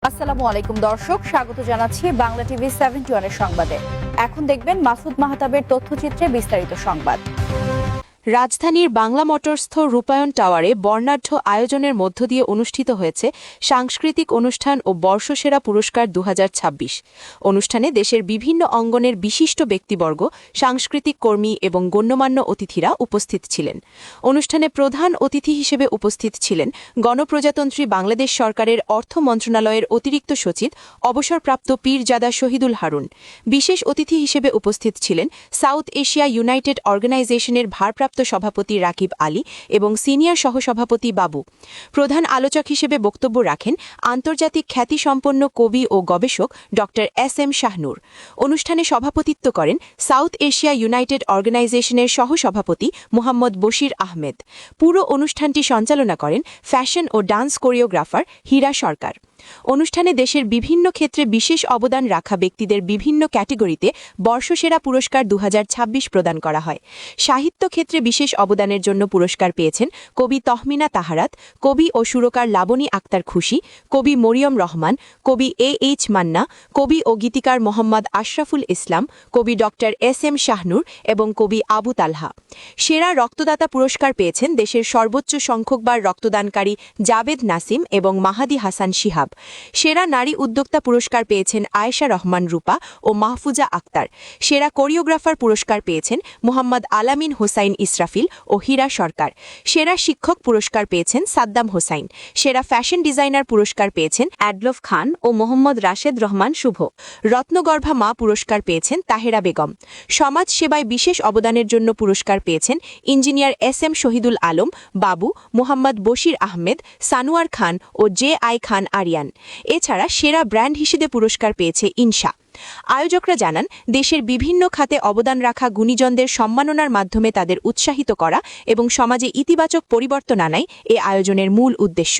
আসসালামু আলাইকুম দর্শক, স্বাগত জানাচ্ছি বাংলা টিভি 71 এর সংবাদে। এখন দেখবেন মাসুদ মাহতাবের তথ্যচিত্রে বিস্তারিত সংবাদ। রাজধানীর বাংলা মোটরস্থ রূপায়ণ টাওয়ারে বর্ণাঢ্য আয়োজনের মধ্য দিয়ে অনুষ্ঠিত হয়েছে সাংস্কৃতিক অনুষ্ঠান ও বর্ষসেরা পুরস্কার ২০২৬। অনুষ্ঠানে দেশের বিভিন্ন অঙ্গনের বিশিষ্ট ব্যক্তিবর্গ, সাংস্কৃতিক কর্মী এবং গণ্যমান্য অতিথিরা উপস্থিত ছিলেন। অনুষ্ঠানে প্রধান অতিথি হিসেবে উপস্থিত ছিলেন গণপ্রজাতন্ত্রী বাংলাদেশ সরকারের অর্থ মন্ত্রণালয়ের অতিরিক্ত সচিব অবসরপ্রাপ্ত পীরজাদা শহীদুল হারুন। বিশেষ অতিথি হিসেবে উপস্থিত ছিলেন সাউথ এশিয়া ইউনাইটেড অর্গানাইজেশনের ভারপ্রাপ্ত সভাপতি রাকিব আলী এবং সিনিয়র সহসভাপতি বাবু। প্রধান আলোচক হিসেবে বক্তব্য রাখেন আন্তর্জাতিক খ্যাতিসম্পন্ন কবি ও গবেষক ড এস.এম. শাহনূর। অনুষ্ঠানে সভাপতিত্ব করেন সাউথ এশিয়া ইউনাইটেড অর্গানাইজেশনের সহসভাপতি মোহাম্মদ বশির আহমেদ। পুরো অনুষ্ঠানটি সঞ্চালনা করেন ফ্যাশন ও ডান্স কোরিওগ্রাফার হীরা সরকার। অনুষ্ঠানে দেশের বিভিন্ন ক্ষেত্রে বিশেষ অবদান রাখা ব্যক্তিদের বিভিন্ন ক্যাটেগরিতে বর্ষসেরা পুরস্কার ২০২৬ প্রদান করা হয়। সাহিত্য ক্ষেত্রে বিশেষ অবদানের জন্য পুরস্কার পেয়েছেন কবি তহমিনা তাহারাত, কবি ও সুরকার লাবনী আক্তার খুশি, কবি মরিয়ম রহমান, কবি এ.এইচ. মান্না, কবি ও গীতিকার মোহাম্মদ আশরাফুল ইসলাম, কবি ড এস.এম. শাহনূর এবং কবি আবু তালহা। সেরা রক্তদাতা পুরস্কার পেয়েছেন দেশের সর্বোচ্চ সংখ্যকবার রক্তদানকারী জাবেদ নাসিম এবং মাহাদি হাসান শিহাব। সেরা নারী উদ্যোক্তা পুরস্কার পেয়েছেন আয়েশা রহমান রূপা ও মাহফুজা আক্তার। সেরা কোরিওগ্রাফার পুরস্কার পেয়েছেন মোহাম্মদ আলামিন হোসাইন ইসরাফিল ও হীরা সরকার। সেরা শিক্ষক পুরস্কার পেয়েছেন সাদ্দাম হোসাইন। সেরা ফ্যাশন ডিজাইনার পুরস্কার পেয়েছেন অ্যাডলফ খান ও মোহাম্মদ রাশেদ রহমান শুভ। রত্নগর্ভা মা পুরস্কার পেয়েছেন তাহেরা বেগম। সমাজ সেবায় বিশেষ অবদানের জন্য পুরস্কার পেয়েছেন ইঞ্জিনিয়ার এস.এম. শহীদুল আলম, বাবু, মোহাম্মদ বশির আহমেদ, সানোয়ার খান ও জে.আই. খান আরিয়ান। এছাড়া সেরা ব্র্যান্ড হিসেবে পুরস্কার পেয়েছে ইনশা। আয়োজকরা জানান, দেশের বিভিন্ন খাতে অবদান রাখা গুণীজনদের সম্মাননার মাধ্যমে তাদের উৎসাহিত করা এবং সমাজে ইতিবাচক পরিবর্তন আনাই এ আয়োজনের মূল উদ্দেশ্য।